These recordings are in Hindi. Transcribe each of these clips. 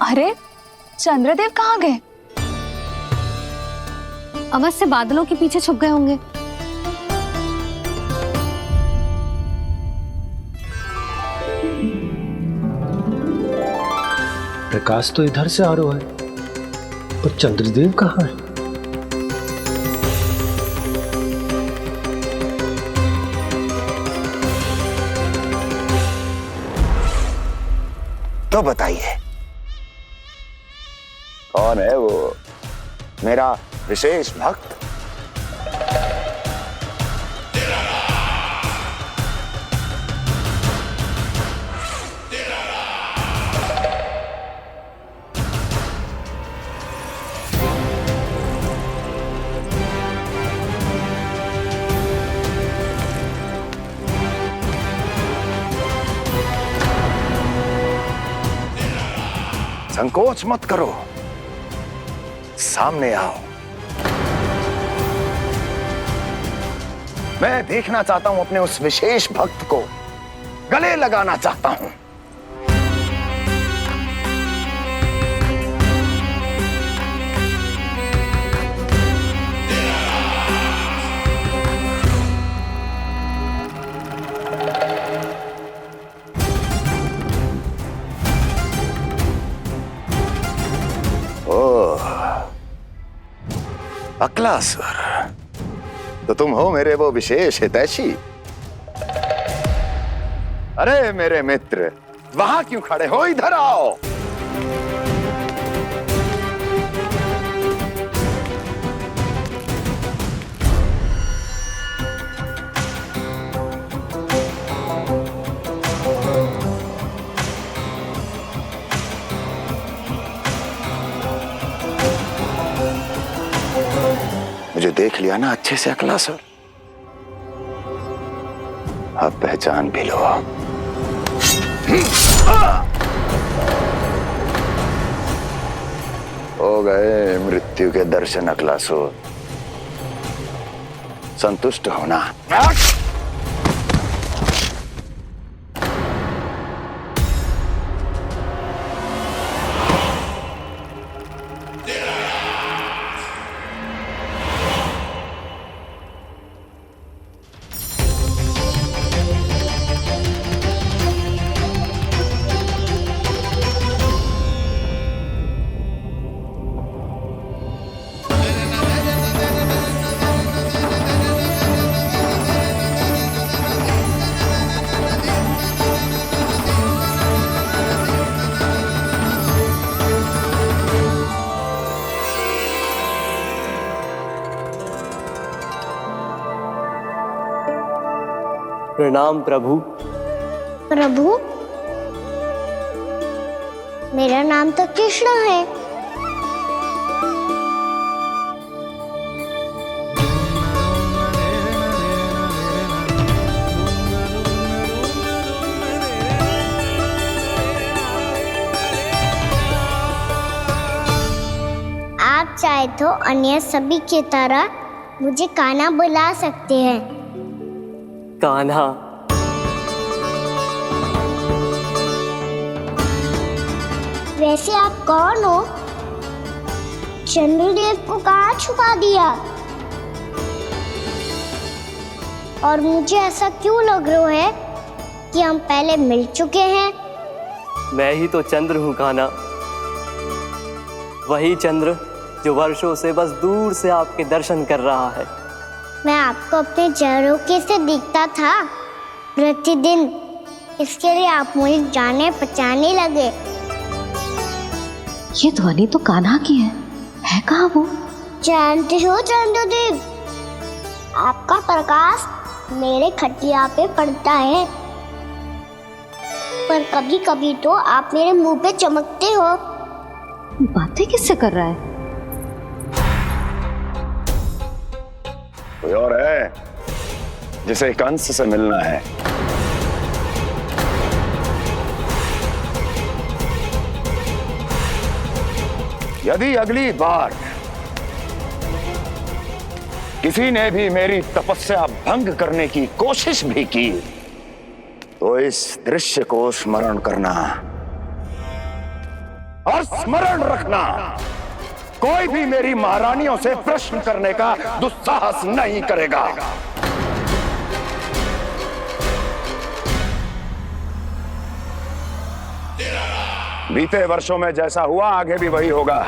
अरे चंद्रदेव कहाँ गए? अवश्य बादलों के पीछे छुप गए होंगे। प्रकाश तो इधर से आ रहा है, पर चंद्रदेव कहाँ है? तो बताइए कौन है वो मेरा विशेष भक्त? संकोच मत करो, सामने आओ। मैं देखना चाहता हूं अपने उस विशेष भक्त को, गले लगाना चाहता हूं। अक्लासुर, तो तुम हो मेरे वो विशेष हितैषी। अरे मेरे मित्र, वहां क्यों खड़े हो? इधर आओ। मुझे देख लिया ना अच्छे से अक्लासुर? अब पहचान भी लो। हो गए मृत्यु के दर्शन अक्लासुर, संतुष्ट होना। प्रणाम प्रभु। प्रभु, मेरा नाम तो कृष्ण है। आप चाहे तो अन्य सभी की तरह मुझे कान्हा बुला सकते हैं। कान्हा? वैसे आप कौन हो? चंद्रदेव को कहाँ छुपा दिया? और मुझे ऐसा क्यों लग रहा है कि हम पहले मिल चुके हैं? मैं ही तो चंद्र हूँ कान्हा, वही चंद्र जो वर्षों से बस दूर से आपके दर्शन कर रहा है। मैं आपको अपने झरोखे से दिखता था प्रतिदिन, इसके लिए आप मुझे जाने पहचाने लगे। ये ध्वनि तो कान्हा की है कहाँ वो? जानते हो चंद्रदेव, आपका प्रकाश मेरे खटिया पे पड़ता है, पर कभी कभी तो आप मेरे मुंह पे चमकते हो। बातें किससे कर रहा है? कोई और है जिसे कंस से मिलना है? यदि अगली बार किसी ने भी मेरी तपस्या भंग करने की कोशिश भी की तो इस दृश्य को स्मरण करना, और स्मरण रखना, कोई भी मेरी महारानियों से प्रश्न करने का दुस्साहस नहीं करेगा। बीते वर्षों में जैसा हुआ आगे भी वही होगा।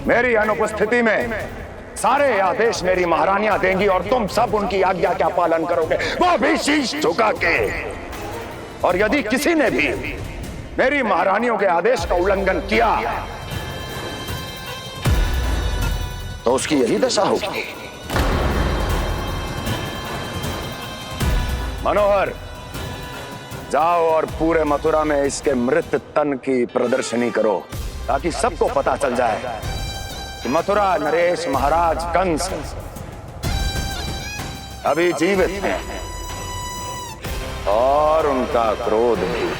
मेरी अनुपस्थिति में सारे आदेश मेरी महारानियां देंगी और तुम सब उनकी आज्ञा का पालन करोगे, वो भी शीश झुका के। और यदि किसी ने भी मेरी महारानियों के आदेश का उल्लंघन किया तो उसकी यही दशा होगी। मनोहर, जाओ और पूरे मथुरा में इसके मृत तन की प्रदर्शनी करो, ताकि सबको पता चल जाए कि मथुरा नरेश महाराज कंस अभी जीवित हैं और उनका क्रोध भी।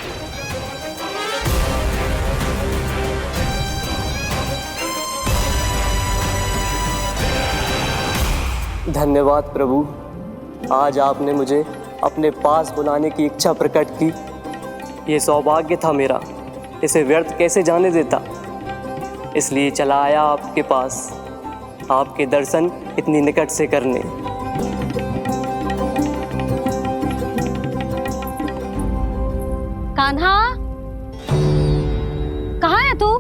धन्यवाद प्रभु, आज आपने मुझे अपने पास बुलाने की इच्छा प्रकट की। ये सौभाग्य था मेरा, इसे व्यर्थ कैसे जाने देता। इसलिए चला आया आपके पास, आपके दर्शन इतनी निकट से करने। कान्हा, कहाँ है तू?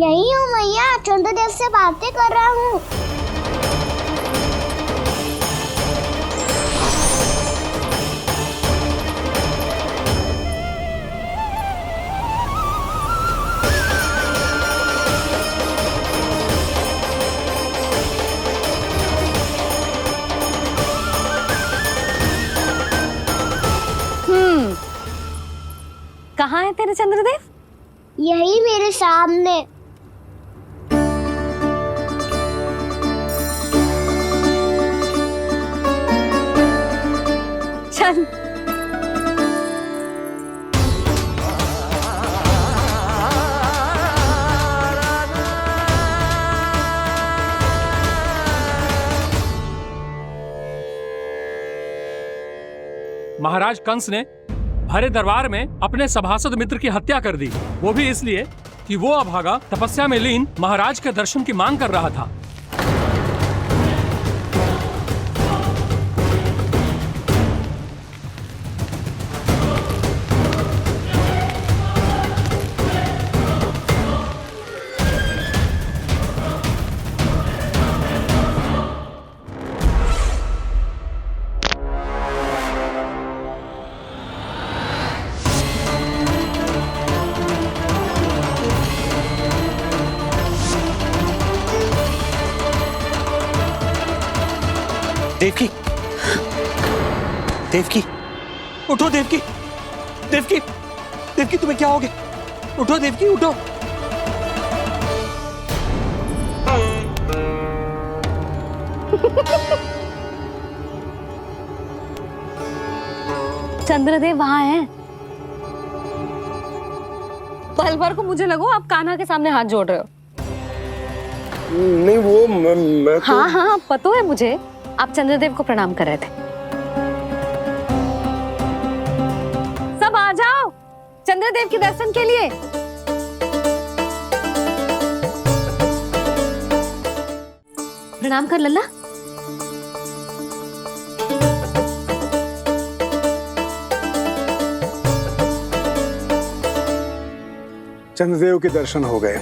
यही हूँ मैया, चंद्रदेव से बातें कर रहा हूँ। कहाँ है तेरे चंद्रदेव? यही मेरे सामने। चल। महाराज कंस ने भरे दरबार में अपने सभासद मित्र की हत्या कर दी, वो भी इसलिए कि वो अभागा तपस्या में लीन महाराज के दर्शन की मांग कर रहा था। देवकी, देवकी, उठो देवकी, देवकी, देवकी तुम्हें क्या हो गया? उठो देवकी, उठो। चंद्रदेव वहाँ हैं। पल भर को मुझे लगो आप कान्हा के सामने हाथ जोड़ रहे हो। नहीं, वो मैं तो... हाँ हाँ, पता है मुझे, आप चंद्रदेव को प्रणाम कर रहे थे। सब आ जाओ चंद्रदेव के दर्शन के लिए। प्रणाम कर लल्ला। चंद्रदेव के दर्शन हो गए,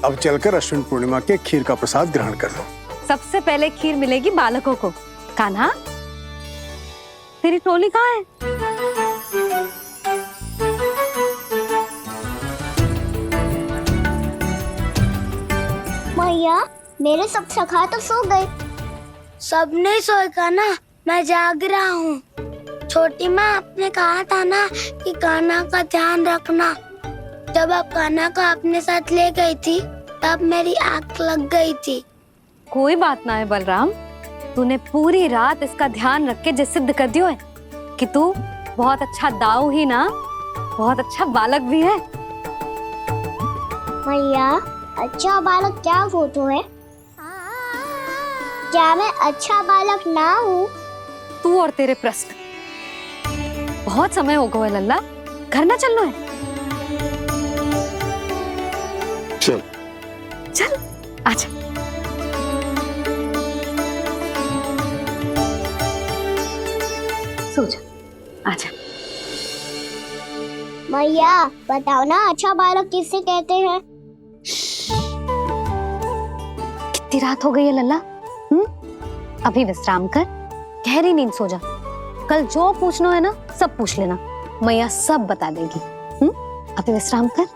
अब चलकर अश्विन पूर्णिमा के खीर का प्रसाद ग्रहण कर लो। सबसे पहले खीर मिलेगी बालकों को। कान्हा, तेरी टोली कहाँ है? मैया, मेरे सब सखा तो सो गए। सब नहीं सोए कान्हा, मैं जाग रहा हूँ। छोटी माँ, आपने कहा था ना कि कान्हा का ध्यान रखना। जब आप कान्हा को अपने साथ ले गई थी तब मेरी आँख लग गई थी। कोई बात ना है बलराम, तूने पूरी रात इसका ध्यान रख के जे सिद्ध कर दियो है कि तू बहुत अच्छा दाऊ ही ना, बहुत अच्छा बालक भी है। मैया, अच्छा बालक क्या फोटो है? क्या मैं अच्छा बालक ना हूँ? तू और तेरे प्रश्न। बहुत समय हो गया लल्ला, घर ना चलना है। चल आजा। सो जा, आजा। मैया बताओ ना, अच्छा बालक किसे कहते हैं? कितनी रात हो गई है लल्ला? अभी विश्राम कर, गहरी नींद सो जा। कल जो पूछना है ना सब पूछ लेना, मैया सब बता देगी। अभी विश्राम कर।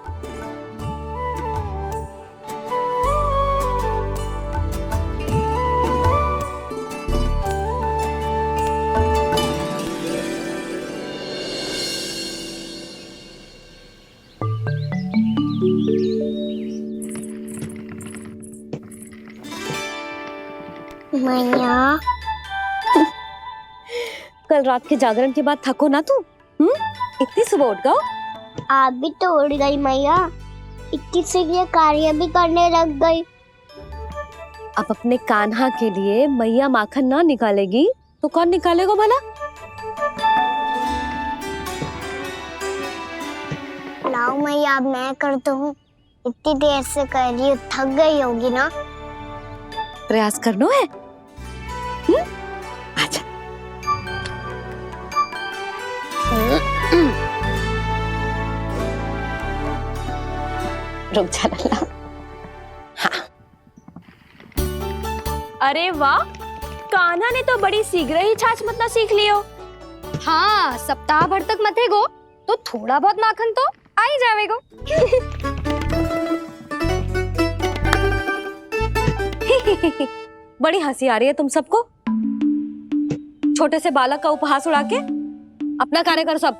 मैया कल रात के जागरण के बाद थको ना तू? इतनी सुबह उठ गओ? आप भी तो उड़ गई मैया, इक्कीस से ये कार्य भी करने लग गई। अब अपने कान्हा के लिए मैया माखन ना निकालेगी तो कौन निकालेगा भला? लाओ मैया, अब मैं करता हूँ। इतनी देर से कर रही हूँ, थक गई होगी ना। प्रयास करना है। आजा। रुक जा लल्ला। अरे वाह, कान्हा ने तो बड़ी शीघ्र ही छाछ मतना सीख लियो। हाँ, सप्ताह भर तक मते गो तो थोड़ा बहुत माखन तो आ ही जावेगो। बड़ी हंसी आ रही है तुम सबको। छोटे से बालक का उपहास उड़ा के अपना कार्य करो सब।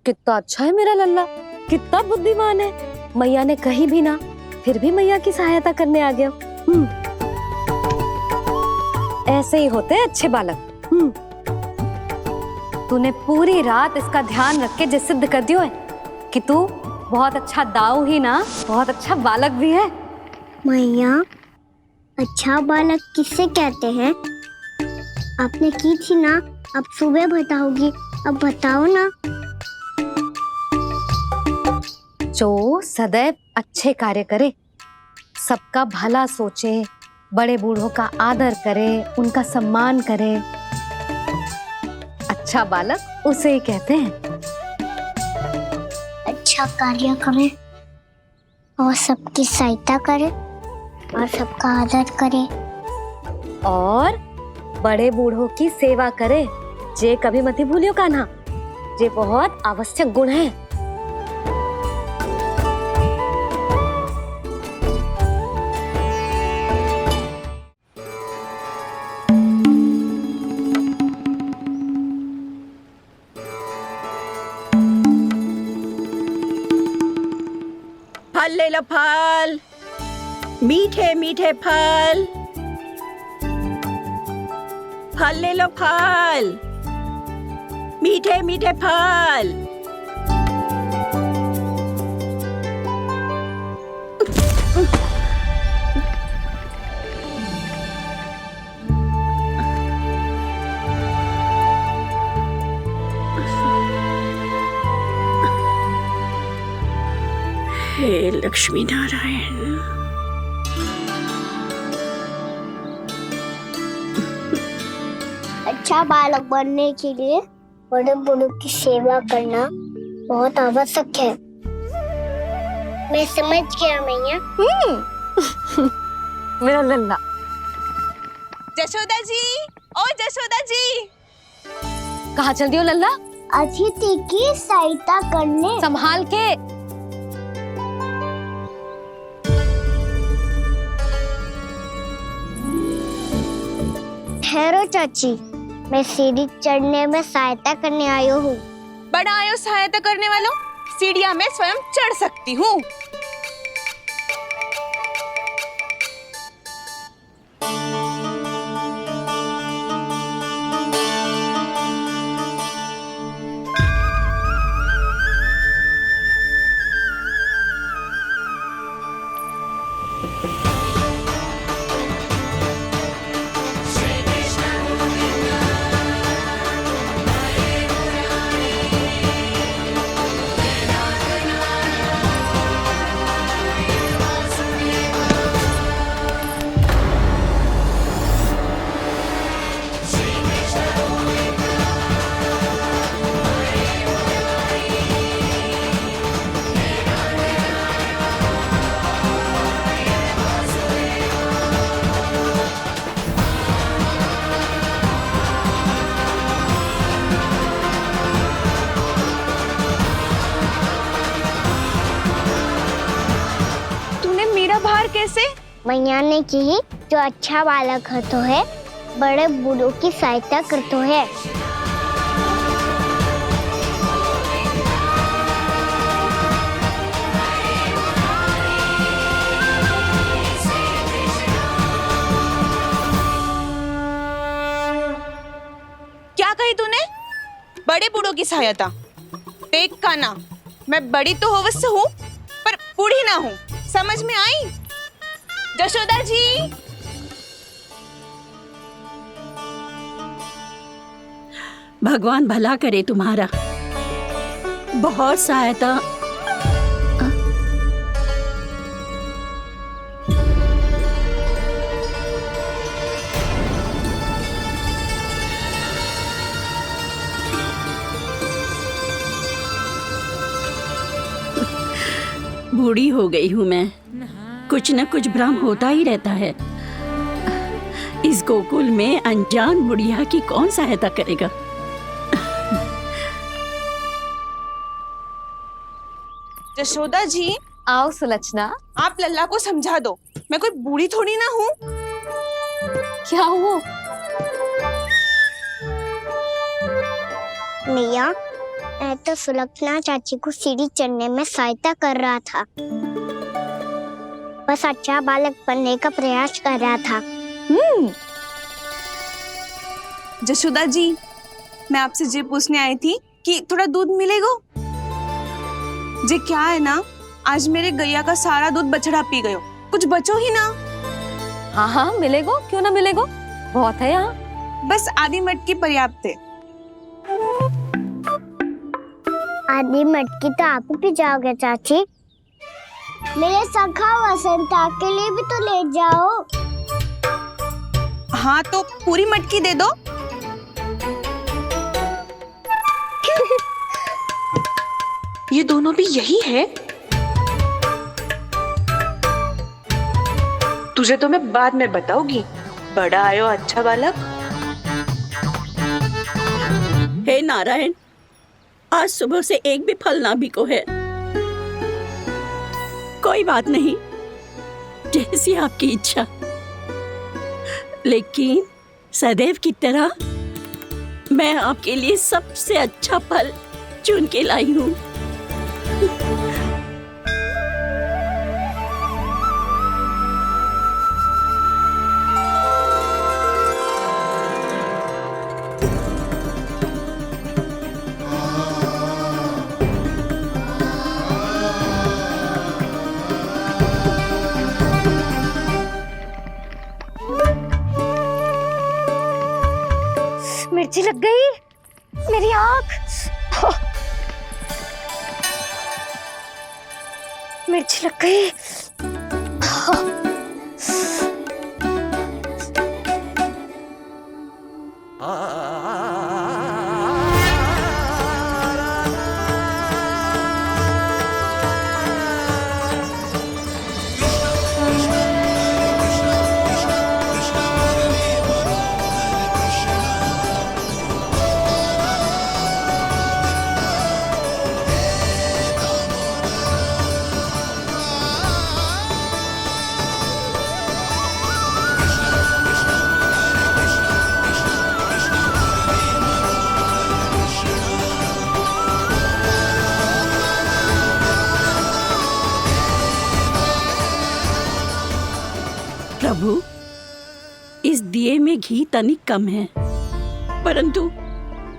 कितना अच्छा है मेरा लल्ला, कितना बुद्धिमान है। मैया ने कही भी ना, फिर भी मैया की सहायता करने आ गया। ऐसे ही होते हैं अच्छे बालक। तूने पूरी रात इसका ध्यान रख के जे सिद्ध कर दियो है कि तू बहुत अच्छा दाऊ ही ना, बहुत अच्छा बालक भी है। मैया, अच्छा बालक किसे कहते हैं? आपने की थी ना, अब सुबह बताओगी, अब बताओ ना। जो सदैव अच्छे कार्य करे, सबका भला सोचे, बड़े बूढ़ों का आदर करे, उनका सम्मान करे, अच्छा बालक उसे ही कहते हैं। अच्छा कार्य करे और सबकी सहायता करे और सबका आदर करे और बड़े बूढ़ों की सेवा करे, जे कभी मत भूलियो कान्हा, जे बहुत आवश्यक गुण है। फल ले लो, फल, मीठे मीठे फल। फल ले लो, फल, मीठे मीठे फल। हे लक्ष्मी नारायण। अच्छा बालक बनने के लिए बड़े बूढ़ों की सेवा करना बहुत आवश्यक है। मैं समझ गया मैया। मेरा लल्ला। जशोदा जी, ओ जशोदा जी। कहाँ चल दियो लल्ला? अतिथि की सहायता करने। संभाल के। ठहरो चाची, मैं सीढ़ी चढ़ने में सहायता करने आई हूँ। बड़ा आयो सहायता करने वालों, सीढ़ियाँ मैं स्वयं चढ़ सकती हूँ। मैया ने की जो अच्छा बालक होतो है बड़े बूढ़ों की सहायता करतो है। क्या कही तूने? बड़े बूढ़ों की सहायता? देख काना, मैं बड़ी तो अवश्य हूँ पर बूढ़ी ना हूँ, समझ में आई? जशोदा जी, भगवान भला करे तुम्हारा। बहुत सहायता। बूढ़ी हो गई हूँ मैं, कुछ न कुछ भ्रम होता ही रहता है। इस गोकुल में अनजान बुढ़िया की कौन सहायता करेगा? जशोदा जी, आओ सुलक्षणा। आप लल्ला को समझा दो, मैं कोई बूढ़ी थोड़ी ना हूँ। क्या हुआ? मैया, मैं तो सुलक्षणा चाची को सीढ़ी चढ़ने में सहायता कर रहा था, बस अच्छा बालक बनने का प्रयास कर रहा था। जशोदा जी, मैं आपसे ये पूछने आई थी कि थोड़ा दूध मिलेगा? जे क्या है ना, आज मेरे गैया का सारा दूध बछड़ा पी गयो, कुछ बचो ही ना। हाँ हाँ मिलेगो, क्यों ना मिलेगो, बहुत है यहाँ। बस आधी मटकी पर्याप्त है। आधी मटकी तो आप ही पी जाओगे चाची। मेरे सखा वसंता के लिए भी तो ले जाओ। हाँ तो पूरी मटकी दे दो। ये दोनों भी यही है? तुझे तो मैं बाद में बताऊंगी, बड़ा आयो अच्छा बालक। हे नारायण, आज सुबह से एक भी फल ना बिको है। कोई बात नहीं, जैसी आपकी इच्छा, लेकिन सदैव की तरह मैं आपके लिए सबसे अच्छा फल चुन के लाई हूँ। मिर्ची लग गई मेरी आँख। मिर्ची लग गई। प्रभु, इस दिए में घी तनिक कम है, परंतु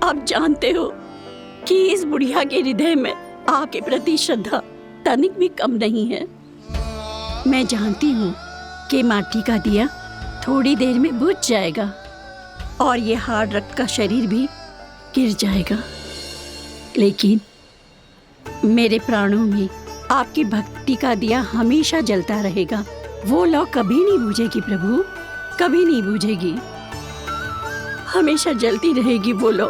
आप जानते हो कि इस बुढ़िया के हृदय में आपके प्रति श्रद्धा तनिक भी कम नहीं है। मैं जानती हूँ कि माटी का दिया थोड़ी देर में बुझ जाएगा और ये हार्ड रक्त का शरीर भी गिर जाएगा, लेकिन मेरे प्राणों में आपकी भक्ति का दिया हमेशा जलता रहेगा। वो लौ कभी नहीं बुझेगी प्रभु, कभी नहीं बुझेगी, हमेशा जलती रहेगी वो लौ।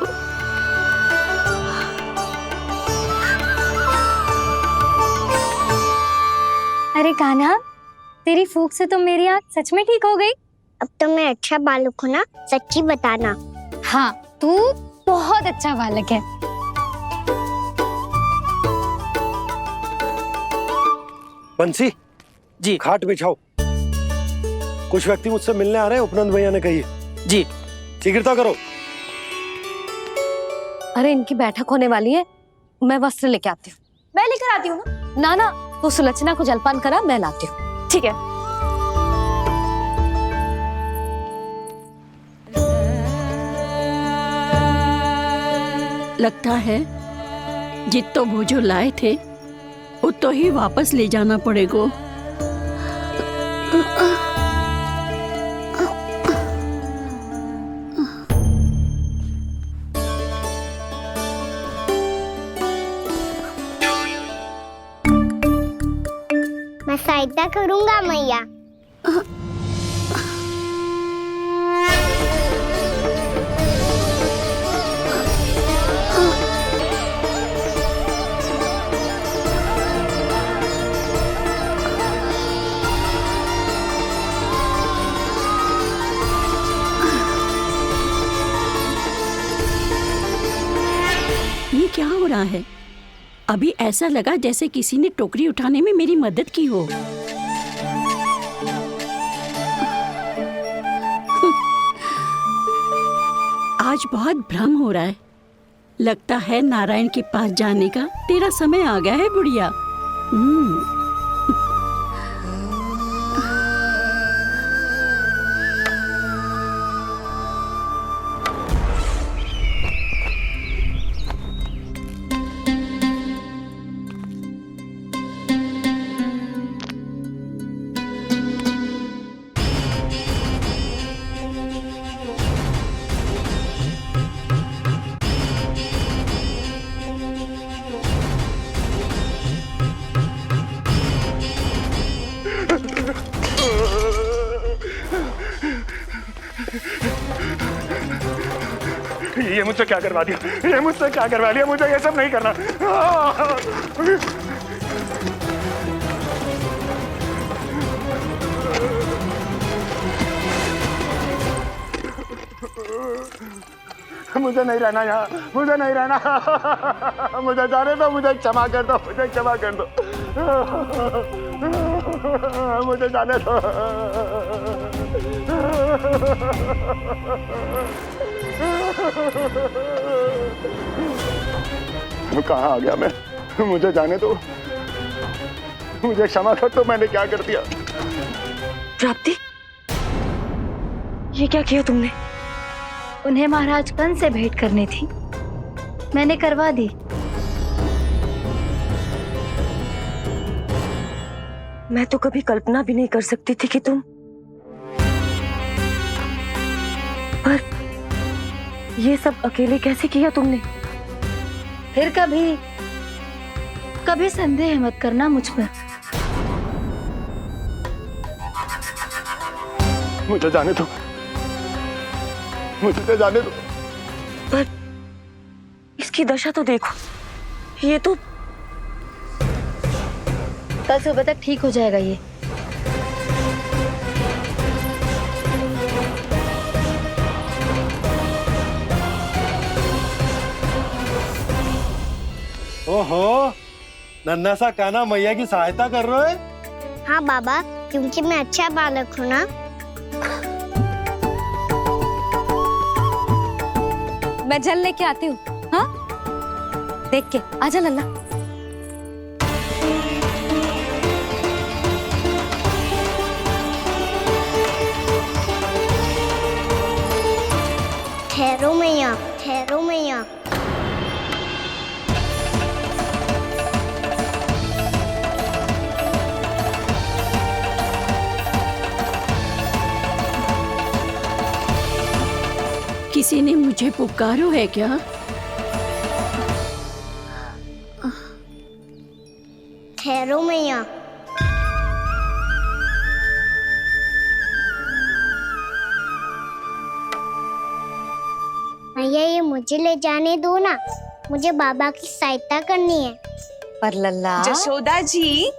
अरे कान्हा, तेरी फूंक से तो मेरी आँख सच में ठीक हो गई। अब तो मैं अच्छा बालक हूँ ना, सच्ची बताना। हाँ, तू बहुत अच्छा बालक है। बंसी जी खाट बिछाओ। कुछ व्यक्ति मुझसे मिलने आ रहे हैं, उपनंद भैया ने कही है। जी। शीघ्रता करो। अरे इनकी बैठक होने वाली है, मैं वस्त्र लेके आती हूँ। मैं लेकर आती हूँ ना। ना तो सुलक्षणा को जलपान करा, मैं लाती हूँ। ठीक है। लगता है जितो भोजो लाए थे उतो ही वापस ले जाना पड़ेगा। मैं सहायता करूंगा मैया। ये क्या हो रहा है? अभी ऐसा लगा जैसे किसी ने टोकरी उठाने में मेरी मदद की हो। आज बहुत भ्रम हो रहा है। लगता है नारायण के पास जाने का तेरा समय आ गया है बुढ़िया। ये मुझसे क्या करवा दिया, ये मुझसे क्या करवा लिया, मुझे ये सब नहीं करना। मुझे नहीं रहना यहाँ, मुझे नहीं रहना, मुझे जाने दो, मुझे क्षमा कर दो, मुझे क्षमा कर दो, मुझे जाने दो। कहाँ आ गया मैं? मुझे जाने दो, मुझे क्षमा कर दो, मैंने क्या कर दिया? प्राप्ति, ये क्या किया तुमने? उन्हें महाराज कंस से भेंट करनी थी, मैंने करवा दी। मैं तो कभी कल्पना भी नहीं कर सकती थी कि तुम, पर ये सब अकेले कैसे किया तुमने? फिर कभी संदेह मत करना मुझ पर। मुझे जाने दो, मुझे जाने दो। पर इसकी दशा तो देखो, ये तो कल सुबह तक ठीक हो जाएगा ये। ओहो, नन्हा सा कान्हा मैया की सहायता कर रहे हो? हाँ बाबा, क्योंकि मैं अच्छा बालक हूँ ना। मैं जल लेके आती हूँ। हाँ, देख के आजा लल्ला। ठहरो मैया, ठहरो मैया। किसी ने मुझे पुकारो है क्या? ठहरो मैया। मैया, ये मुझे ले जाने दो ना, मुझे बाबा की सहायता करनी है। पर लल्ला, जशोदा जी,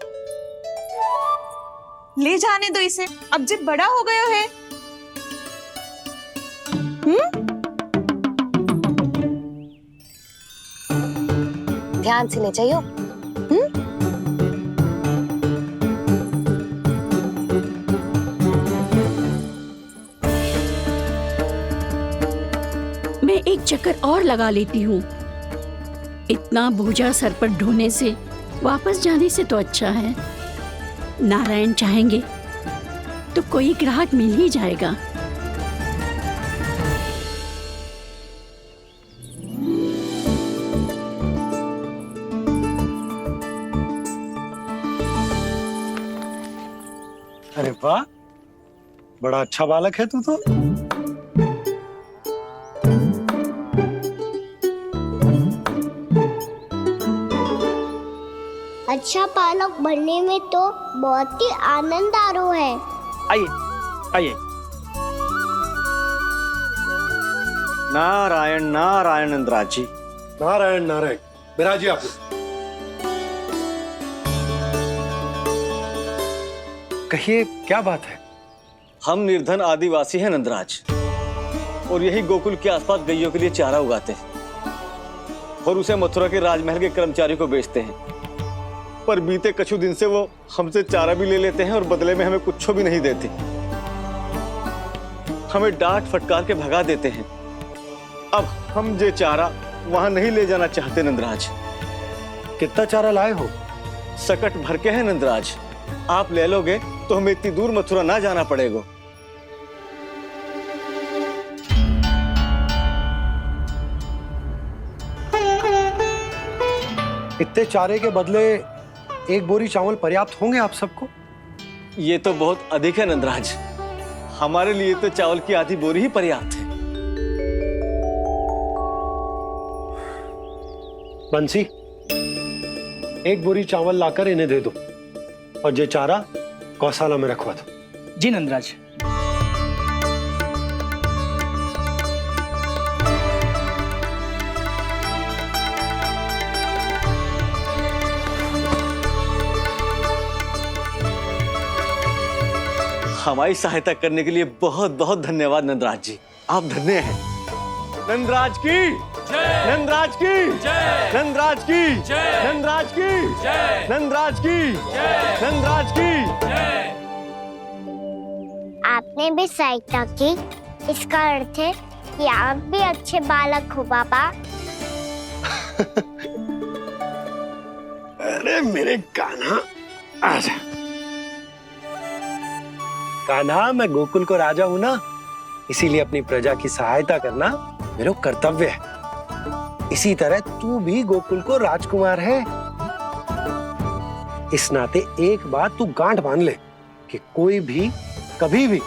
ले जाने दो इसे, अब जब बड़ा हो गया है। ध्यान से ले जाइयो। एक चक्कर और लगा लेती हूँ। इतना बोझा सर पर ढोने से वापस जाने से तो अच्छा है। नारायण चाहेंगे तो कोई ग्राहक मिल ही जाएगा। अरे वाह, बड़ा अच्छा बालक है तू तो। अच्छा पालक बनने में तो बहुत ही आनंद आ रहा है। आइए आइए। नारायण नारायण नंदराज जी। नारायण नारायण। बिराजिए आप। कहिए क्या बात है? हम निर्धन आदिवासी हैं नंदराज, और यही गोकुल के आसपास गैयों के लिए चारा उगाते हैं और उसे मथुरा के राजमहल के कर्मचारी को बेचते हैं। पर बीते कुछ दिन से वो हमसे चारा भी ले लेते हैं और बदले में हमें कुछ भी नहीं देते। हमें डांट फटकार के भगा देते हैं। अब हम ये चारा वहां नहीं ले जाना चाहते नंदराज। कितना चारा लाए हो? सकट भर के हैं नंदराज। आप ले लोगे तो हमें इतनी दूर मथुरा ना जाना पड़ेगा। इतने चारे के बदले एक बोरी चावल पर्याप्त होंगे आप सबको? ये तो बहुत अधिक है नंदराज। हमारे लिए तो चावल की आधी बोरी ही पर्याप्त है। बंसी, एक बोरी चावल लाकर इन्हें दे दो और ये चारा गौशाला में रखवा दो। जी नंदराज। हमारी सहायता करने के लिए बहुत बहुत धन्यवाद नंदराज जी। आप धन्य हैं। नंदराज की जय, नंदराज की जय, नंदराज की जय, नंदराज की जय, नंदराज की जय, नंदराज की जय। आपने भी सहायता की, इसका अर्थ है कि आप भी अच्छे बालक हो पापा। अरे मेरे कान्हा, आजा। कान्हा, मैं गोकुल को राजा हूं ना, इसीलिए अपनी प्रजा की सहायता करना मेरा कर्तव्य है। इसी तरह तू भी गोकुल को राजकुमार है। इस नाते एक बात तू गांठ बांध ले कि कोई भी कभी भी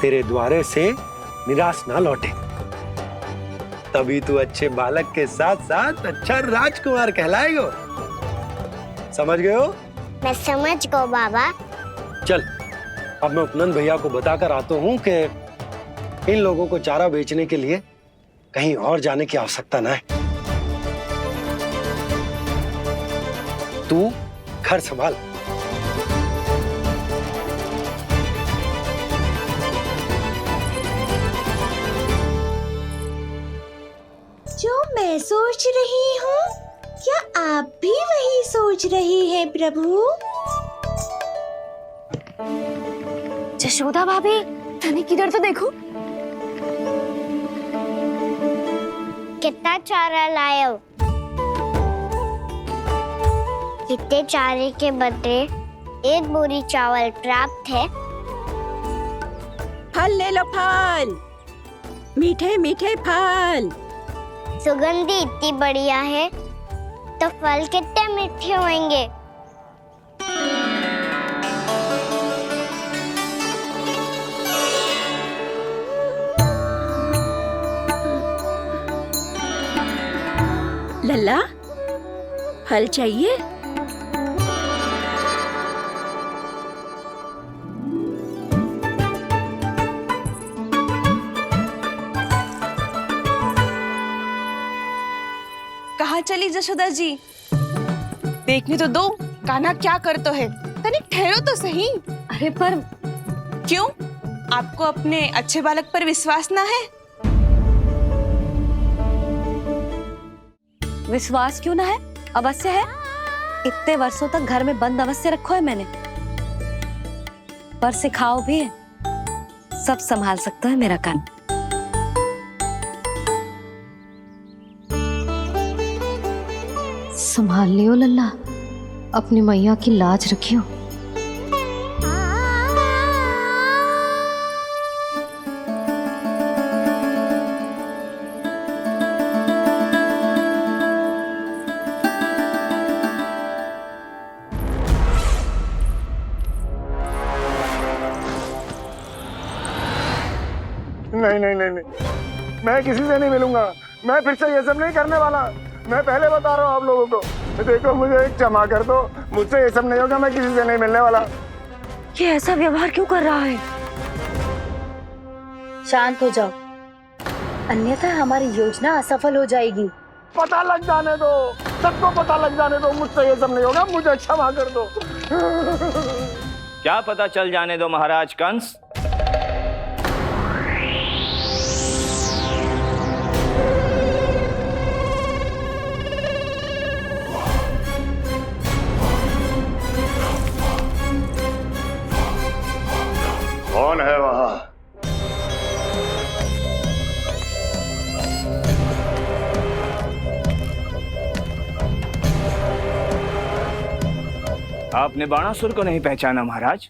तेरे द्वारे से निराश ना लौटे। तभी तू अच्छे बालक के साथ साथ अच्छा राजकुमार कहलाएगा। समझ गए हो? मैं समझ गया बाबा। चल, अब मैं उपनंद भैया को बताकर आता हूँ कि इन लोगों को चारा बेचने के लिए कहीं और जाने की आवश्यकता ना है। तू घर संभाल। जो मैं सोच रही हूँ, क्या आप भी वही सोच रही हैं प्रभु? यशोदा भाभी, तनिक इधर तो देखो। कितना चारा लाए हो? कितने चारे के बदले एक बोरी चावल प्राप्त है। फल ले लो, फल, मीठे मीठे फल। सुगंधी इतनी बढ़िया है तो फल कितने मीठे होंगे। लल्ला, फल चाहिए? कहाँ चली जशोदा जी? देखने तो दो कान्हा क्या करते है। तनिक ठहरो तो सही। अरे पर क्यों? आपको अपने अच्छे बालक पर विश्वास ना है? विश्वास क्यों ना है? अवश्य है। इतने वर्षों तक घर में बंद अवश्य रखो है मैंने, पर सिखाओ भी है। सब संभाल सकता है मेरा कान। संभाल लियो लल्ला, अपनी मैया की लाज रखियो। नहीं नहीं नहीं नहीं, मैं किसी से नहीं मिलूंगा। मैं फिर से ये सब नहीं करने वाला। मैं पहले बता रहा हूँ आप लोगों को। देखो मुझे एक क्षमा कर दो, मुझसे ये सब नहीं होगा। मैं किसी से नहीं मिलने वाला। ये ऐसा व्यवहार क्यों कर रहा है? शांत हो जाओ, अन्यथा हमारी योजना असफल हो जाएगी। पता लग जाने दो, सबको पता लग जाने दो। मुझसे ये सब नहीं होगा, मुझे क्षमा कर दो। क्या पता चल जाने दो महाराज कंस? कौन है वहां? आपने बाणासुर को नहीं पहचाना महाराज,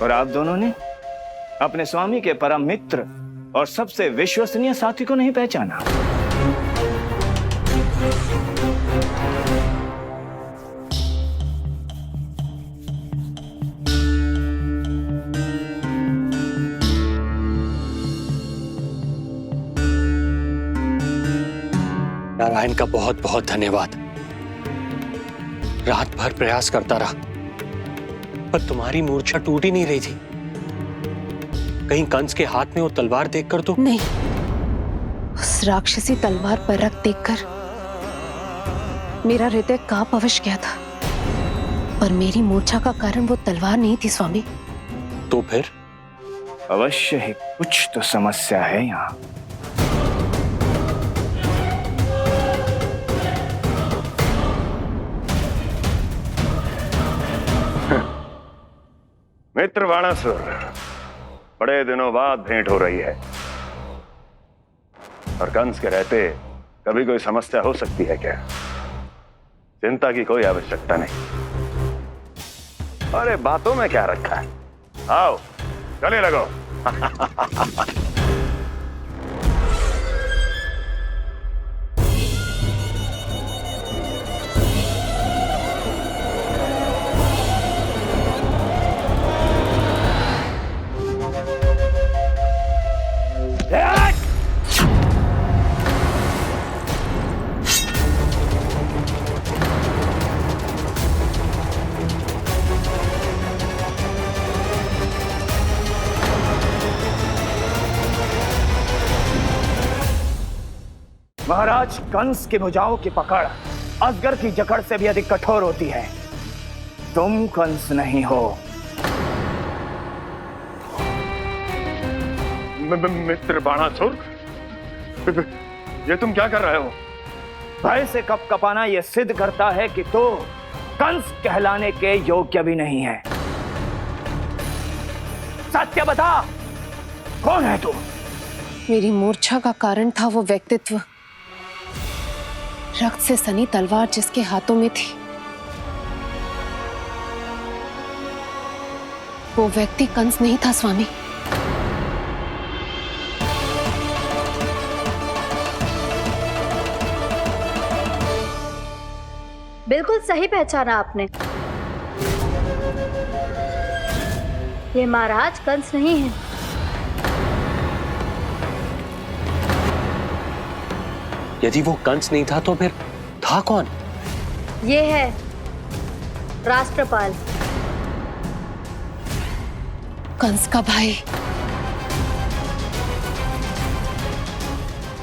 और आप दोनों ने अपने स्वामी के परम मित्र और सबसे विश्वसनीय साथी को नहीं पहचाना। नारायण का बहुत बहुत धन्यवाद। रात भर प्रयास करता रहा, पर तुम्हारी मूर्छा टूट ही नहीं रही थी। कहीं कंस के हाथ में वो तलवार देखकर तो नहीं, उस राक्षसी तलवार पर रख देखकर मेरा हृदय कांप अवश्य गया था, पर मेरी मूर्छा का कारण वो तलवार नहीं थी स्वामी। तो फिर? अवश्य ही कुछ तो समस्या है यहाँ। मित्र बाणासुर, बड़े दिनों बाद भेंट हो रही है, और कंस के रहते कभी कोई समस्या हो सकती है क्या? चिंता की कोई आवश्यकता नहीं। अरे बातों में क्या रखा है, आओ गले लगो। महाराज कंस की भुजाओं की पकड़ अजगर की जकड़ से भी अधिक कठोर होती है। तुम कंस नहीं हो। मित्र बाणासुर, ये तुम क्या कर रहे हो? भय से कपकपाना यह सिद्ध करता है कि तो कंस कहलाने के योग्य भी नहीं है। सत्य बता, कौन है तू? मेरी मूर्छा का कारण था वो व्यक्तित्व, रक्त से सनी तलवार जिसके हाथों में थी। वो व्यक्ति कंस नहीं था स्वामी। बिल्कुल सही पहचाना आपने। ये महाराज कंस नहीं है। यदि वो कंस नहीं था तो फिर था कौन? ये है राष्ट्रपाल, कंस का भाई,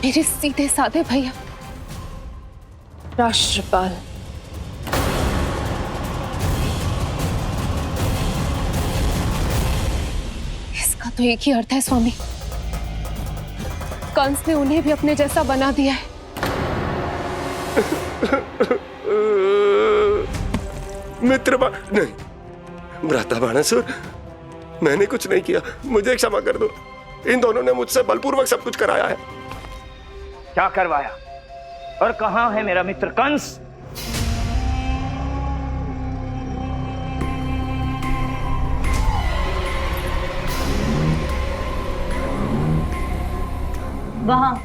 मेरे सीधे साधे भैया राष्ट्रपाल। इसका तो एक ही अर्थ है स्वामी, कंस ने उन्हें भी अपने जैसा बना दिया है। नहीं, भ्राता बाणासुर, मैंने कुछ नहीं किया, मुझे क्षमा कर दो। इन दोनों ने मुझसे बलपूर्वक सब कुछ कराया है। क्या करवाया? और कहाँ है मेरा मित्र कंस? वहां।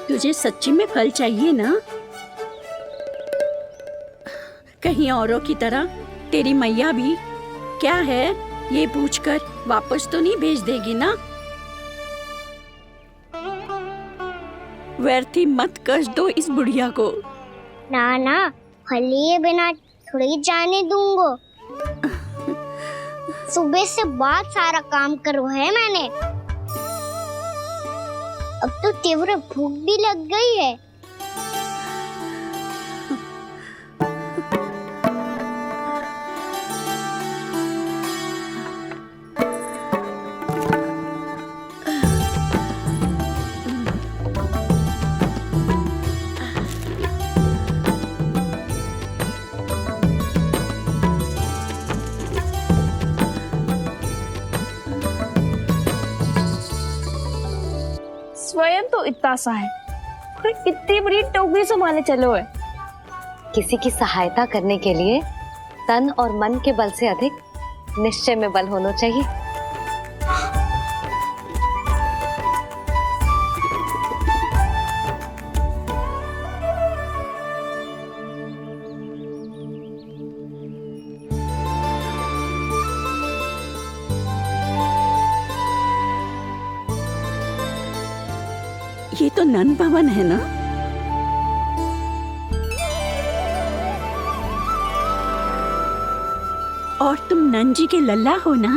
तुझे सच्ची में फल चाहिए ना? कहीं औरों की तरह तेरी मैया भी क्या है ये पूछकर वापस तो नहीं भेज देगी ना? व्यर्थ ही मत कष्ट दो इस बुढ़िया को। ना ना, फल लिए बिना थोड़ी जाने दूंगो। सुबह से बहुत सारा काम करो है मैंने। अब तो तीव्र भूख भी लग गई है। स्वयं तो इतना सा है, कोई कितनी बड़ी टोकरी संभालने चलो है। किसी की सहायता करने के लिए तन और मन के बल से अधिक निश्चय में बल होना चाहिए। ये तो नन भवन है ना? और तुम नन जी के लल्ला हो ना?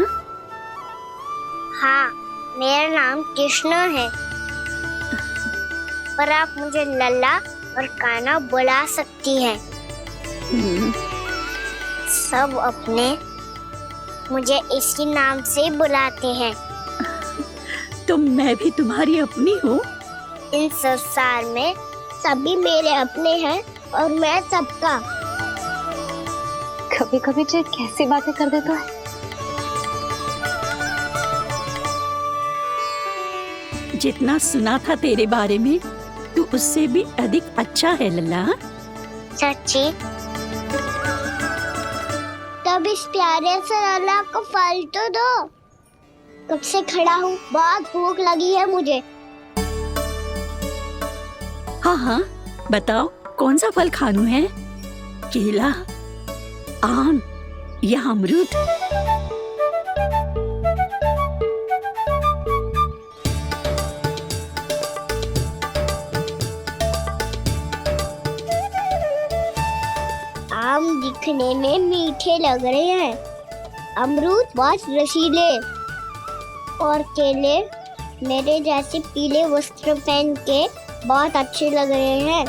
हाँ, मेरा नाम कृष्ण है, पर आप मुझे लल्ला और कान्हा बुला सकती हैं। सब अपने मुझे इसी नाम से बुलाते हैं। तो मैं भी तुम्हारी अपनी हूँ। इन संसार में सभी मेरे अपने हैं और मैं सबका। कभी कभी जो कैसी बातें कर देता है। जितना सुना था तेरे बारे में तू उससे भी अधिक अच्छा है लल्ला। सच्ची? तब इस प्यारे से लल्ला को फल तो दो। कब से खड़ा हूँ, बहुत भूख लगी है मुझे। हाँ हाँ, बताओ कौन सा फल खानू है? केला, आम या अमरूद? आम दिखने में मीठे लग रहे हैं, अमरूद बहुत रसीले और केले मेरे जैसे पीले वस्त्र पहन के बहुत अच्छे लग रहे हैं।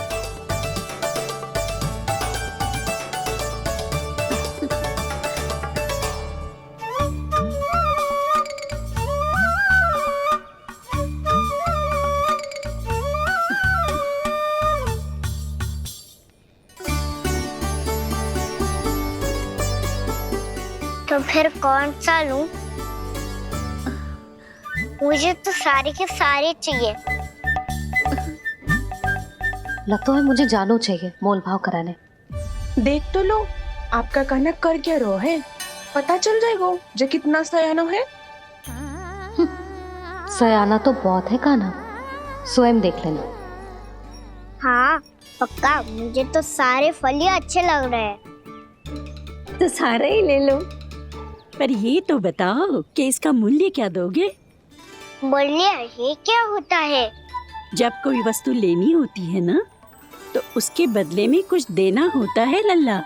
तो फिर कौन सा लूं? मुझे तो सारे के सारे चाहिए। लगता है मुझे जानो चाहिए मोल भाव कराने। देख तो लो, आपका कहना कर क्या रो है, पता चल जाएगा जो कितना सयाना है। सयाना तो बहुत है कान्हा, स्वयं देख लेना। हाँ पक्का, मुझे तो सारे फल ही अच्छे लग रहे हैं। तो सारे ही ले लो। पर ये तो बताओ कि इसका मूल्य क्या दोगे? बोलिए, ये क्या होता है? जब कोई वस्तु लेनी होती है ना, तो उसके बदले में कुछ देना होता है लल्ला।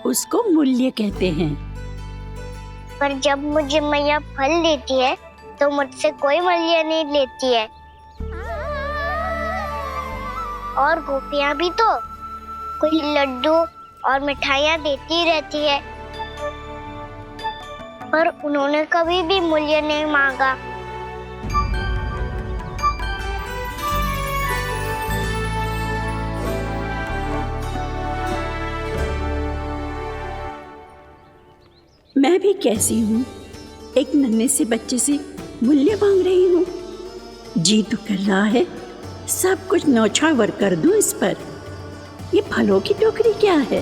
उसको मूल्य कहते हैं। पर जब मुझे मैया फल देती है तो मुझसे कोई मूल्य नहीं लेती है। और गोपियां भी तो कोई लड्डू और मिठाइयाँ देती रहती है, पर उन्होंने कभी भी मूल्य नहीं मांगा। मैं भी कैसी हूँ, एक नन्हे से बच्चे से मूल्य मांग रही हूँ। जी तो कर रहा है सब कुछ न्यौछावर कर दूं इस पर। ये फलों की टोकरी क्या है?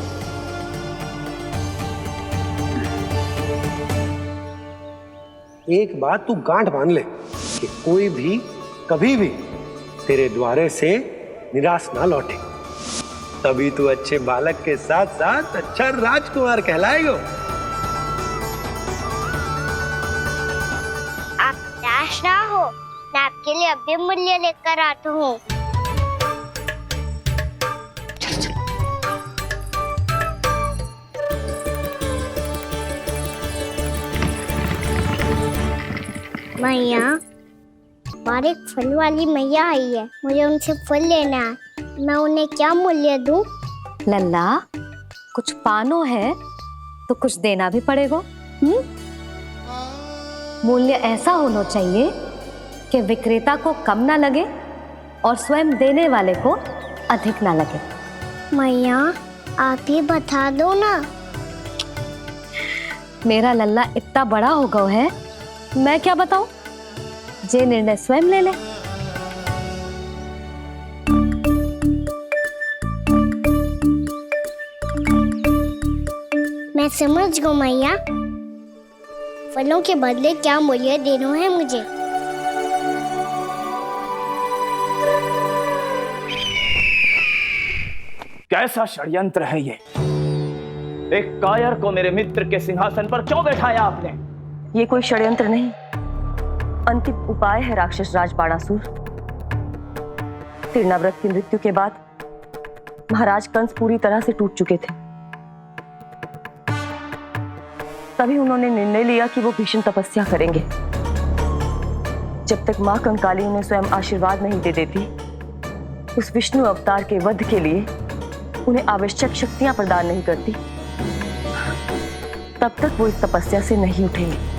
एक बात तू गांठ बांध ले कि कोई भी कभी भी तेरे द्वारे से निराश ना लौटे, तभी तू अच्छे बालक के साथ साथ अच्छा राजकुमार कहलाएगा। आप निराश ना हो, मैं आपके लिए अभी मूल्य लेकर आता हूँ। मैया, हमारे फल वाली मैया आई है, मुझे उनसे फल लेना है। मैं उन्हें क्या मूल्य दूं? लल्ला, कुछ पानो है तो कुछ देना भी पड़ेगा। मूल्य ऐसा होना चाहिए कि विक्रेता को कम ना लगे और स्वयं देने वाले को अधिक ना लगे। मैया, आप ही बता दो ना। मेरा लल्ला इतना बड़ा हो गया है, मैं क्या बताऊं? जे निर्णय स्वयं ले ले। मैं समझ गई मैया, फलों के बदले क्या मूल्य देना है मुझे। कैसा षड्यंत्र है ये? एक कायर को मेरे मित्र के सिंहासन पर क्यों बैठाया आपने? ये कोई षड्यंत्र नहीं, अंतिम उपाय है राक्षस राज बाणासुर। तीर्णाव्रत की मृत्यु के बाद महाराज कंस पूरी तरह से टूट चुके थे। तभी उन्होंने निर्णय लिया कि वो भीषण तपस्या करेंगे। जब तक मां कंकाली उन्हें स्वयं आशीर्वाद नहीं दे देती, उस विष्णु अवतार के वध के लिए उन्हें आवश्यक शक्तियां प्रदान नहीं करती, तब तक वो इस तपस्या से नहीं उठेंगे।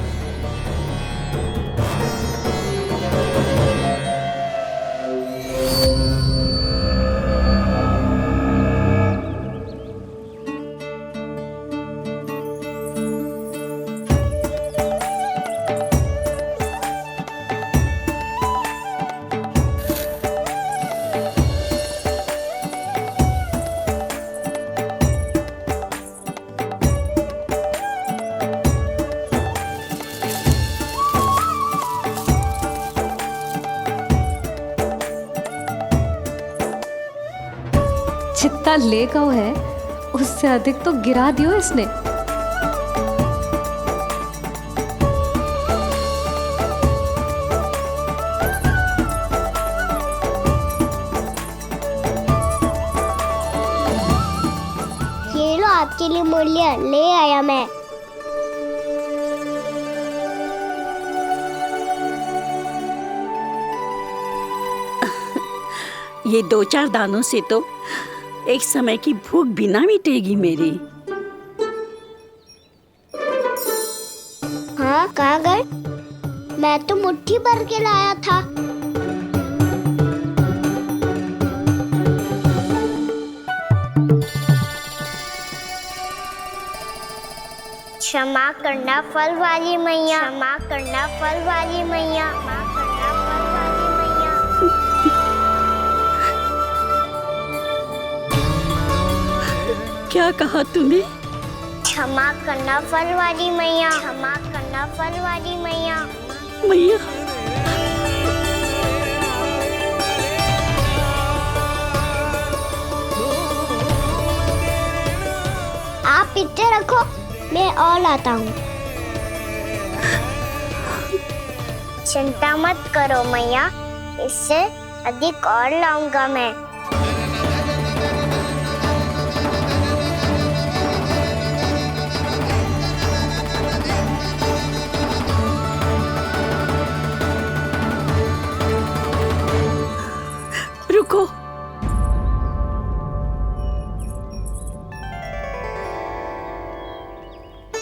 जितना ले गया है उससे अधिक तो गिरा दियो इसने। ये लो, आपके लिए मूल्य ले आया मैं। ये 2-4 दानों से तो एक समय की भूख भी ना मिटेगी मेरी। हाँ, कहाँ गए? मैं तो मुट्ठी भर के लाया था। क्षमा करना फल वाली मैया, क्षमा करना फल वाली मैया, क्षमा करना फल वाली मैया। क्या कहा तूने? क्षमा करना फल वाली मैया, क्षमा करना फल वाली मैया। मैया, आप इतने रखो, मैं और लाता हूँ। चिंता मत करो मैया, इससे अधिक और लाऊंगा मैं। रुको,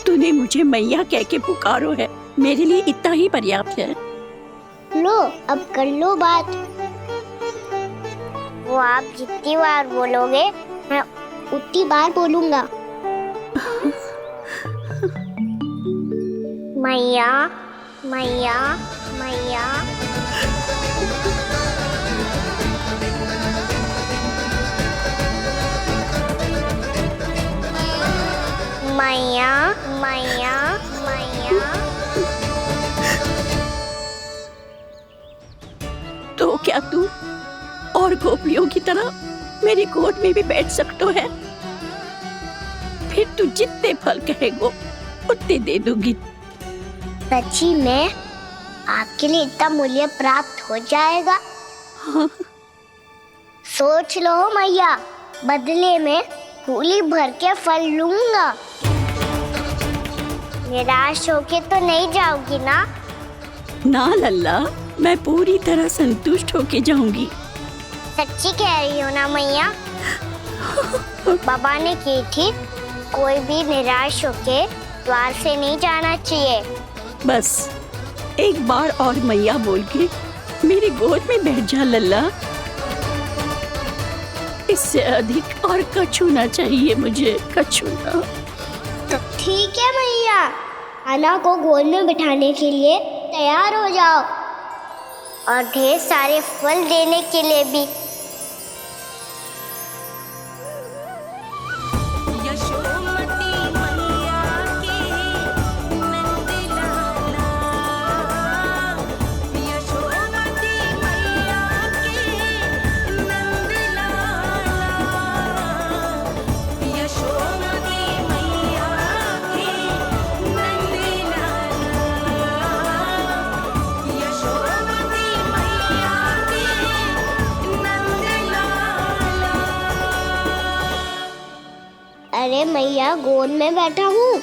तूने मुझे मैया कह के पुकारो है, मेरे लिए इतना ही पर्याप्त है। लो अब कर लो बात। वो आप जितनी बार बोलोगे मैं उतनी बार बोलूंगा। मैया मैया मैया। मैया मैया मैया। तो क्या तू और गोपियों की तरह मेरी गोद में भी बैठ सकते है? फिर तू जितने फल कहेगो उतने दे दूंगी। सच्ची में आपके लिए इतना मूल्य प्राप्त हो जाएगा? हाँ। सोच लो मैया, बदले में फूली भर के फल लूंगा। निराश होके तो नहीं जाओगी ना? ना लल्ला, मैं पूरी तरह संतुष्ट होके जाऊंगी। सच्ची कह रही हो ना मैया? बाबा ने की थी, कोई भी निराश होके द्वार से नहीं जाना चाहिए। बस एक बार और मैया बोल के मेरी गोद में बैठ जा लल्ला। इससे अधिक और कछु ना चाहिए मुझे, कछु ना। तो ठीक है मैया, अन्ना को गोद में बिठाने के लिए तैयार हो जाओ और ढेर सारे फल देने के लिए भी। अरे मैया, गोद में बैठा हूँ,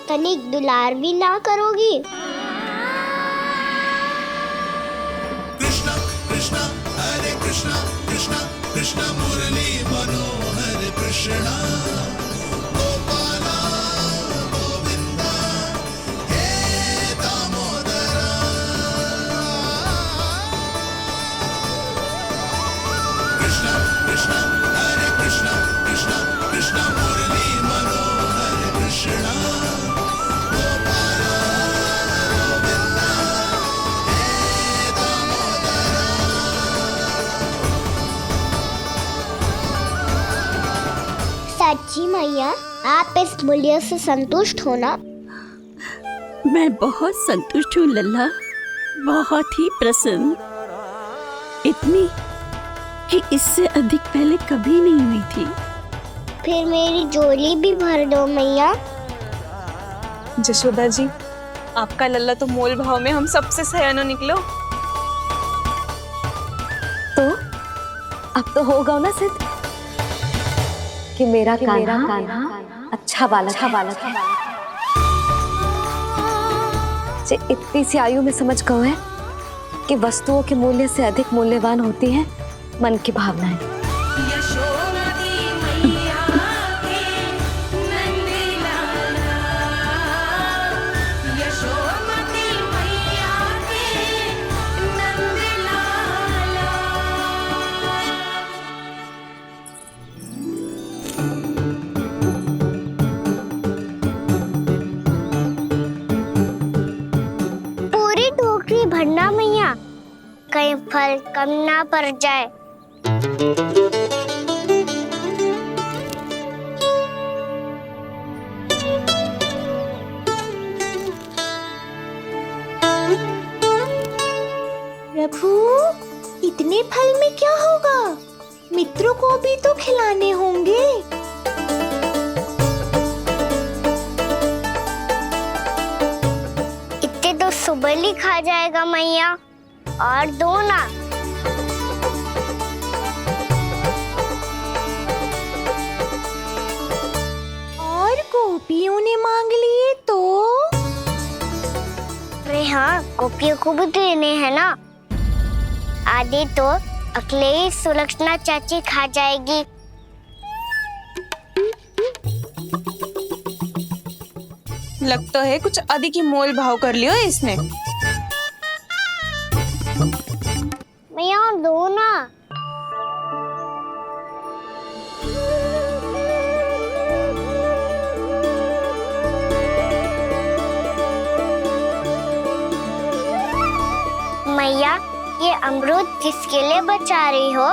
तनिक दुलार भी ना करोगी? कृष्णा कृष्णा हरे कृष्णा कृष्णा कृष्णा मुरली मनोहर कृष्णा गोपाला गोविंदा हे दामोदरा। कृष्णा कृष्णा हरे कृष्णा कृष्णा कृष्णा मुरली मनोहर कृष्णा गोपाला गोविंदा हे दामोदरा। सच्ची मैया, आप इस मूल्य से संतुष्ट हो ना? मैं बहुत संतुष्ट हूँ लल्ला, बहुत ही प्रसन्न। इतनी कि इससे अधिक पहले कभी नहीं हुई थी। फिर मेरी झोली भी भर दो मैया। जशोदा जी, आपका लल्ला तो मोल भाव में हम सबसे सयानो निकलो। तो अब तो होगा ना सिद्ध कि मेरा कान्हा अच्छा बालक है। जे इतनी सी आयु में समझ गए है कि वस्तुओं के मूल्य से अधिक मूल्यवान होती है मन की भावनाएं। पूरी टोकरी भरना मैया, कहीं फल कम ना पड़ जाए। प्रभु, इतने फल में क्या होगा? मित्रों को भी तो खिलाने होंगे। इतने तो सुबली खा जाएगा मैया, और दो ना। और गोपियों ने मांग लिए तो? अरे हाँ, गोपियों को भी देने हैं ना। आधे तो अकेले सुलक्षणा चाची खा जाएगी। लगता है कुछ अधिक ही मोल भाव कर लियो इसने। मैया और दो ना। मैया, ये अमरूद किसके लिए बचा रही हो?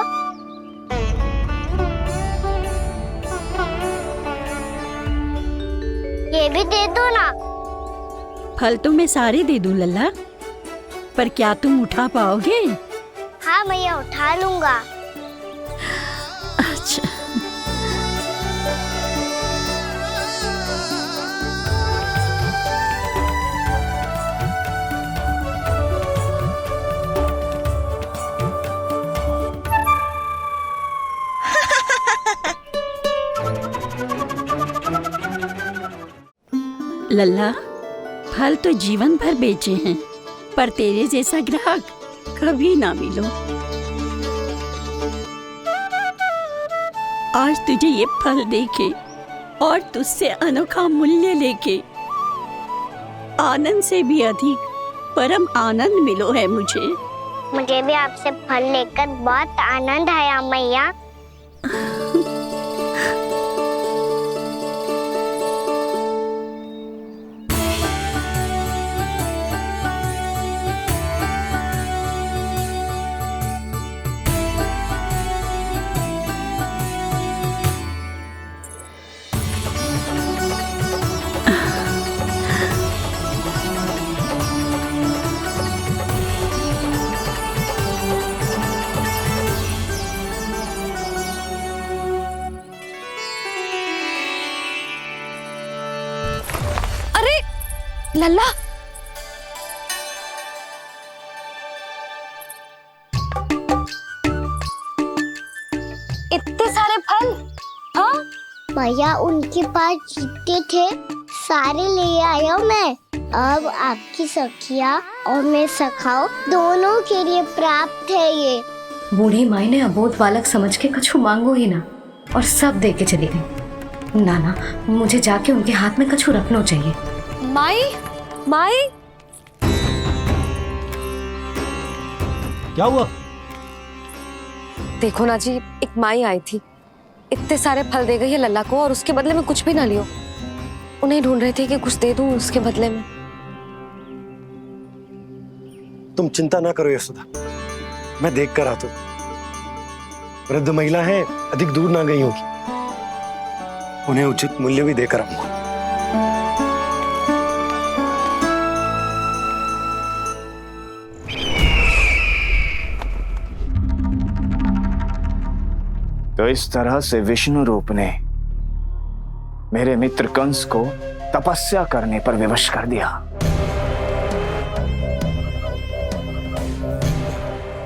ये भी दे दो ना। फल तो मैं सारे दे दूं लल्ला, पर क्या तुम उठा पाओगे? हाँ मैया, उठा लूंगा। अच्छा। लल्ला, फल तो जीवन भर बेचे हैं, पर तेरे जैसा ग्राहक कभी ना मिलो। आज तुझे ये फल देके और तुझसे अनोखा मूल्य लेके आनंद से भी अधिक परम आनंद मिलो है मुझे। मुझे भी आपसे फल लेकर बहुत आनंद आया मैया। लल्ला, इतने सारे फल? हाँ भैया, उनके पास जितने थे सारे ले आया मैं। अब आपकी सखिया और मैं सखाओ दोनों के लिए प्राप्त है ये। बूढ़ी माई ने अबोध बालक समझ के कछु मांगो ही ना, और सब दे के चली गई। नाना, मुझे जाके उनके हाथ में कछु रखना चाहिए। माई, माई, क्या हुआ? देखो ना जी, एक माई आई थी, इतने सारे फल दे गई है लल्ला को, और उसके बदले में कुछ भी ना लियो। उन्हें ढूंढ रहे थे कि कुछ दे दूं उसके बदले में। तुम चिंता ना करो यशोदा, मैं देख कर आता हूं। वृद्ध महिला है, अधिक दूर ना गई होगी, उन्हें उचित मूल्य भी देकर आऊंगा। तो इस तरह से विष्णु रूप ने मेरे मित्र कंस को तपस्या करने पर विवश कर दिया।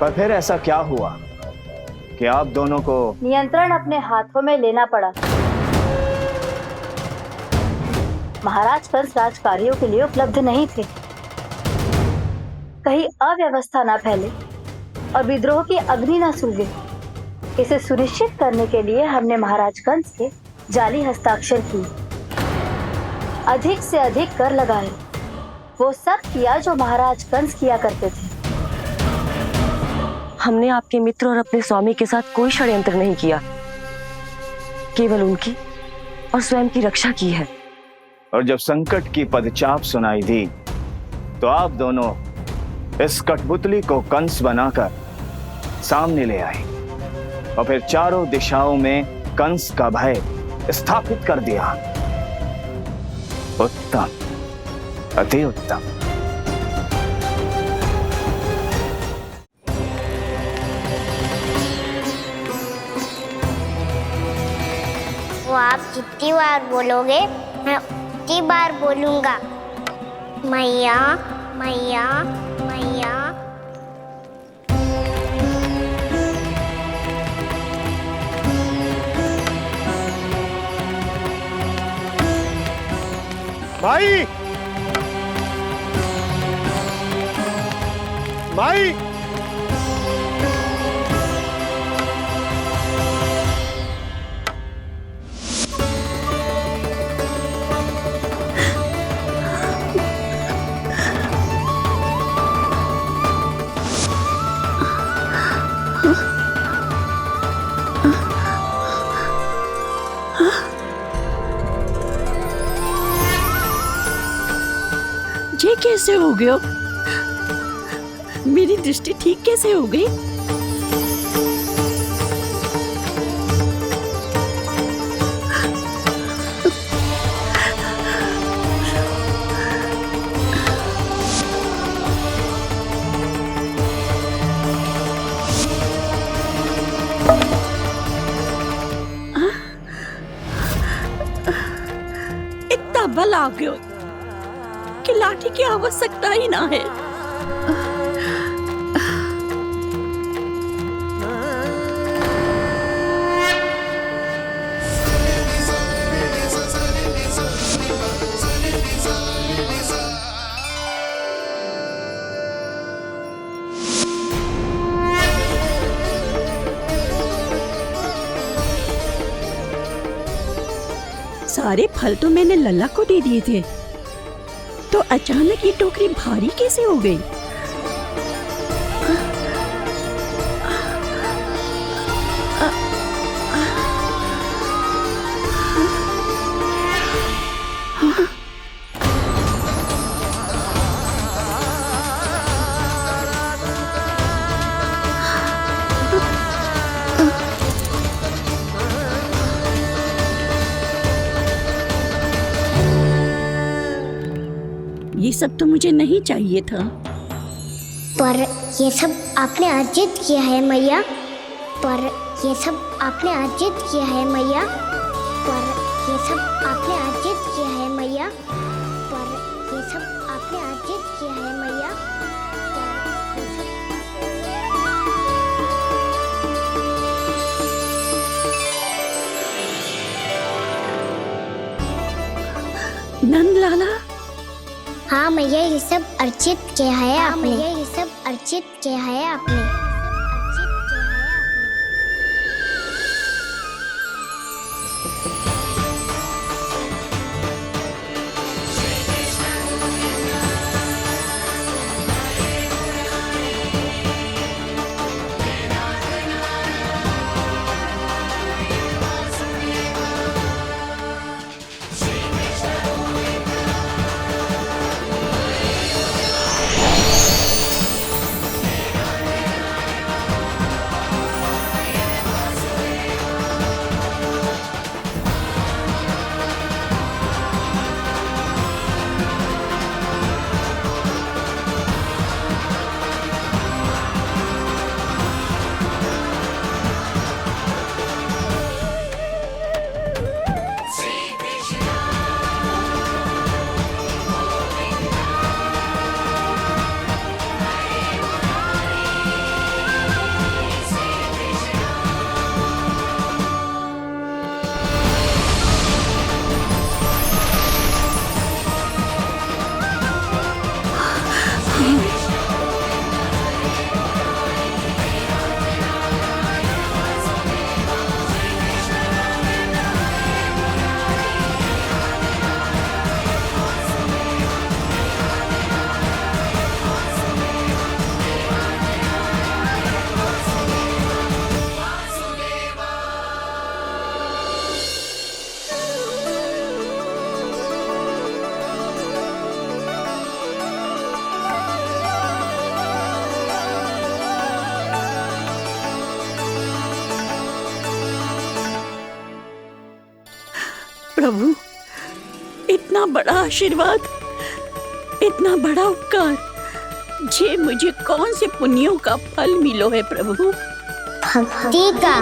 पर फिर ऐसा क्या हुआ कि आप दोनों को नियंत्रण अपने हाथों में लेना पड़ा? महाराज कंस राजकार्यों के लिए उपलब्ध नहीं थे। कहीं अव्यवस्था ना फैले और विद्रोह की अग्नि ना सूझे, इसे सुनिश्चित करने के लिए हमने महाराज कंस के जाली हस्ताक्षर किए, अधिक से अधिक कर लगाए, वो सब किया जो महाराज कंस किया करते थे। हमने आपके मित्र और अपने स्वामी के साथ कोई षड्यंत्र नहीं किया, केवल उनकी और स्वयं की रक्षा की है। और जब संकट की पदचाप सुनाई दी तो आप दोनों इस कठपुतली को कंस बनाकर सामने ले आए और फिर चारों दिशाओं में कंस का भय स्थापित कर दिया। उत्तम, अति उत्तम। वो आप जितनी बार बोलोगे मैं उतनी बार बोलूंगा। मैया, मैया मैया माई माई ये कैसे हो गया? मेरी दृष्टि ठीक कैसे हो गई? इतना बल आ गया कि लाठी की आवश्यकता ही ना है। सारे फल तो मैंने लल्ला को दे दिए थे, तो अचानक ये टोकरी भारी कैसे हो गई? ये सब तो मुझे नहीं चाहिए था। पर ये सब आपने अर्जित किया है मैया। पर ये सब आपने अर्जित किया है मैया। पर ये सब आपने अर्जित किया है मैया। पर ये सब आपने अर्जित किया है मैया। नंद लाला, हाँ मैया, ये सब अर्जित किया है आपने। ये सब अर्जित किया है आपने। प्रभु, इतना बड़ा आशीर्वाद, इतना बड़ा उपकार, जे मुझे कौन से पुण्यों का फल मिलो है प्रभु? भक्ति का।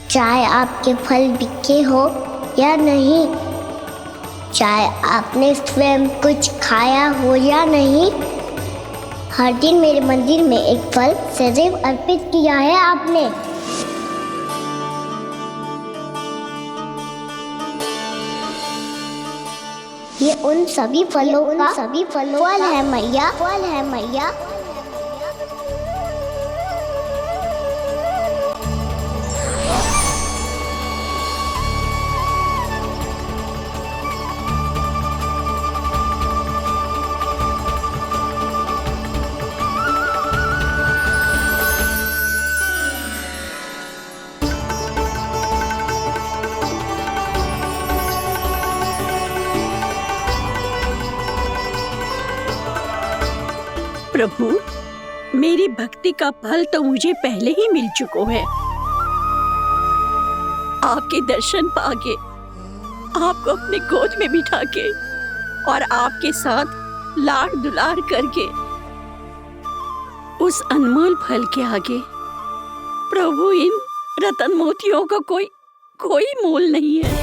चाहे आपके फल बिके हो या नहीं, चाहे आपने स्वयं कुछ खाया हो या नहीं, हर दिन मेरे मंदिर में एक फल सदैव अर्पित किया है आपने। ये उन सभी फलों का फल है मैया, फल है मैया। प्रभु, मेरी भक्ति का फल तो मुझे पहले ही मिल चुका है। आपके दर्शन पाके, आपको अपने गोद में बिठा के और आपके साथ लाड दुलार करके, उस अनमोल फल के आगे प्रभु इन रतन मोतियों का कोई मोल नहीं है।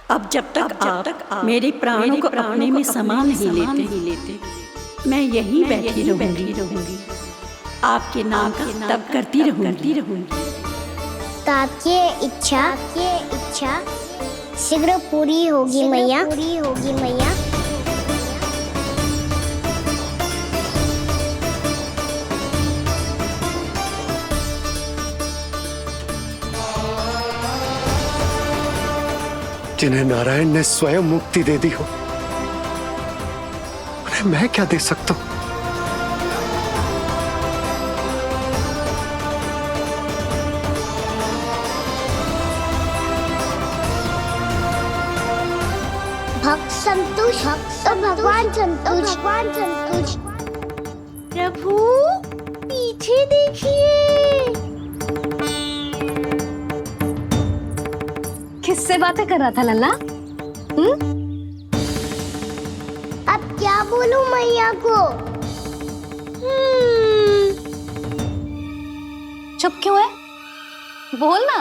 अब जब तक आप मेरे प्राणों को अपने में समा नहीं लेते, मैं यहीं बैठी रहूंगी, आपके नाम का तप करती रहूंगी। तो आपकी इच्छा शीघ्र पूरी होगी मैया। जिन्हें नारायण ने स्वयं मुक्ति दे दी हो, उन्हें मैं क्या दे सकता हूं? भक्त संतोष तो भगवान संतोष। प्रभु पीछे देखिए। किससे बातें कर रहा था लल्ला? अब क्या बोलूं मैया को? चुप क्यों है? बोल ना।